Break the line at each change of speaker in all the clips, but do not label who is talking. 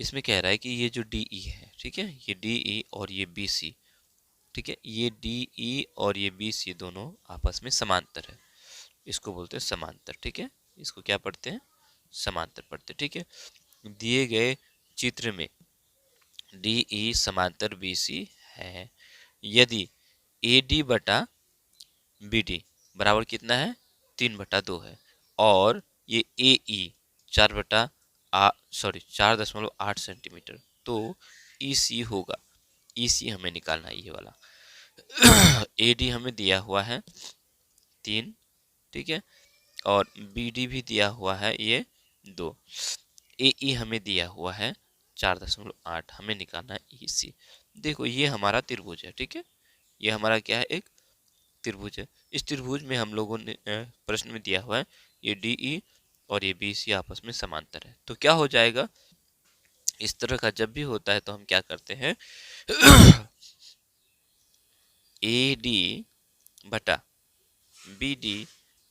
इसमें कह रहा है कि ये जो डी ई है, ठीक है, ये डी ई और ये बी सी, ठीक है, ये डी ई और ये बी सी दोनों आपस में समांतर है, इसको बोलते हैं समांतर, ठीक है, इसको क्या पढ़ते हैं, समांतर पढ़ते हैं, ठीक है। दिए गए चित्र में डी ई समांतर बी सी है यदि ए डी बटा बी डी बराबर कितना है, 3/2 है, और ये ए ई 4.8 सेंटीमीटर, तो ई सी होगा, ई सी हमें निकालना है ये वाला। ए डी हमें दिया हुआ है 3, ठीक है, और बी डी भी दिया हुआ है ये 2, ए ई हमें दिया हुआ है 4.8, हमें निकालना है ई सी। देखो ये हमारा त्रिभुज है, ठीक है, ये हमारा क्या है, एक त्रिभुज है। इस त्रिभुज में हम लोगों ने प्रश्न में दिया हुआ है ये डी ई और ये बी सी आपस में समांतर है, तो क्या हो जाएगा, इस तरह का जब भी होता है तो हम क्या करते हैं, ए डी बटा बी डी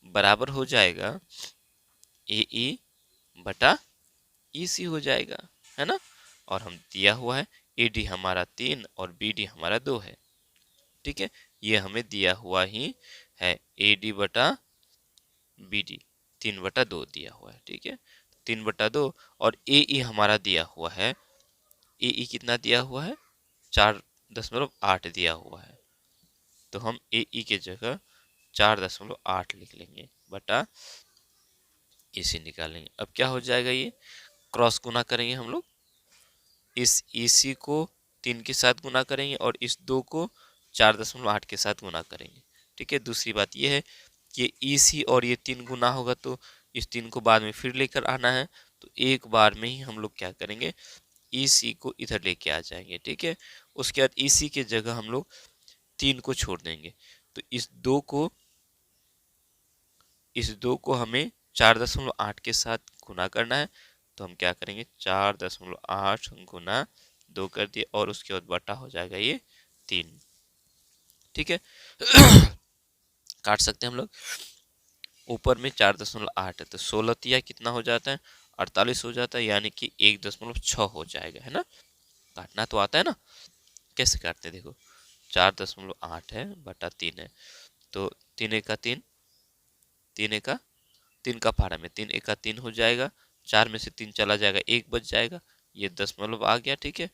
बराबर हो जाएगा ए ई बटा ई सी हो जाएगा, है ना। और हम दिया हुआ है ए डी हमारा 3 और बी डी हमारा 2 है, ठीक है, ये हमें दिया हुआ ही है, ए डी बटा बी डी 3/2 दिया हुआ है, ठीक है, 3/2, और ए ई हमारा दिया हुआ है, ए ई कितना दिया हुआ है, 4.8 दिया हुआ है, तो हम ए ई के जगह 4.8 लिख लेंगे बटा इसे निकालेंगे। अब क्या हो जाएगा, ये क्रॉस गुना करेंगे हम लोग, इस ई सी को 3 के साथ गुना करेंगे और इस 2 को 4.8 के साथ गुना करेंगे, ठीक है। दूसरी बात ये है कि ई सी और ये 3 गुना होगा तो इस 3 को बाद में फिर लेकर आना है, तो एक बार में ही हम लोग क्या करेंगे, ई सी को इधर लेके आ जाएंगे, ठीक है। उसके बाद ई सी के जगह हम लोग 3 को छोड़ देंगे, तो इस दो को हमें 4.8 के साथ गुना करना है, तो हम क्या करेंगे, 4.8 गुना 2 कर दिए और उसके बाद बटा हो जाएगा ये 3, ठीक है। काट सकते हैं हम लोग, ऊपर में 4.8 है तो 16 तिया कितना हो जाता है, 48 हो जाता है, यानी कि 1.6 हो जाएगा, है ना। काटना तो आता है ना, कैसे काटते हैं देखो, 4.8 है बटा 3 है, तो 3 एका 3, 3 का पारा में 3 एका 3 हो जाएगा, 4 में से 3 चला जाएगा, 1 बच जाएगा, ये दशमलव आ गया, ठीक है।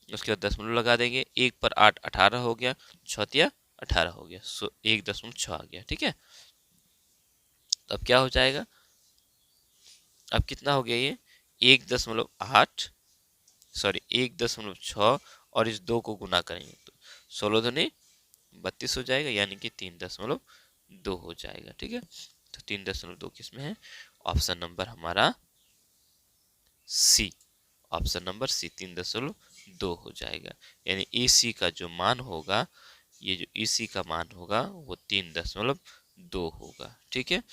उसके बाद दशमलव लगा देंगे, 1 पर 8 18 हो गया, 6 तिया 18 हो गया, 1.6 आ गया, ठीक है। तो अब क्या हो जाएगा, अब कितना हो गया ये 1.8 सॉरी 1.6 और इस 2 को गुना करेंगे तो 16 दूनी 32 हो जाएगा, यानी कि 3.2 हो जाएगा, ठीक है। तो 3.2 किसमें है, ऑप्शन नंबर हमारा सी, ऑप्शन नंबर सी 3.2 हो जाएगा, यानी ई सी का जो मान होगा, ये जो ई सी का मान होगा वो 3.2 होगा, ठीक है।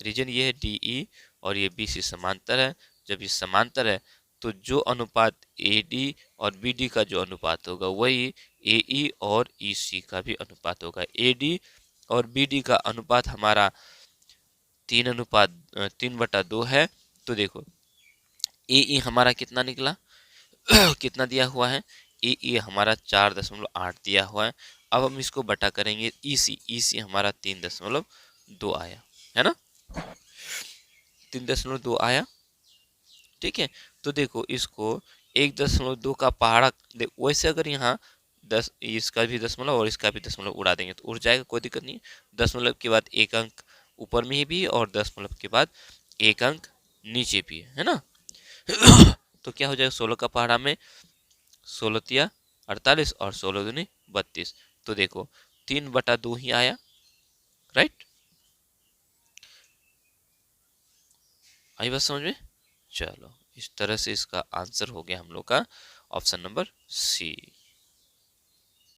रीजन ये है डी ई और ये बी सी समांतर है, जब ये समांतर है तो जो अनुपात ए डी और बी डी का जो अनुपात होगा वही ए ई और ई सी का भी अनुपात होगा। ए डी और बी डी का अनुपात हमारा 3:2 है, तो देखो ए ई हमारा कितना निकला, कितना दिया हुआ है, ए ई हमारा 4.8 दिया हुआ है। अब हम इसको बटा करेंगे ई सी हमारा 3.2 आया, है ना, 3.2 आया, ठीक है। तो देखो इसको 1.2 का पहाड़ा, वैसे अगर यहाँ 10 इसका भी दशमलव और इसका भी दशमलव उड़ा देंगे तो उड़ जाएगा, कोई दिक्कत नहीं। दशमलव के बाद एक अंक ऊपर में ही भी और दशमलव के बाद एक अंक नीचे भी है ना। तो क्या हो जाएगा, 16 का पहाड़ा में 16 तिया 48 और 16 दूनी 32, तो देखो 3/2 ही आया, राइट। आई बात समझ में, चलो इस तरह से इसका आंसर हो गया हम लोग का ऑप्शन नंबर सी।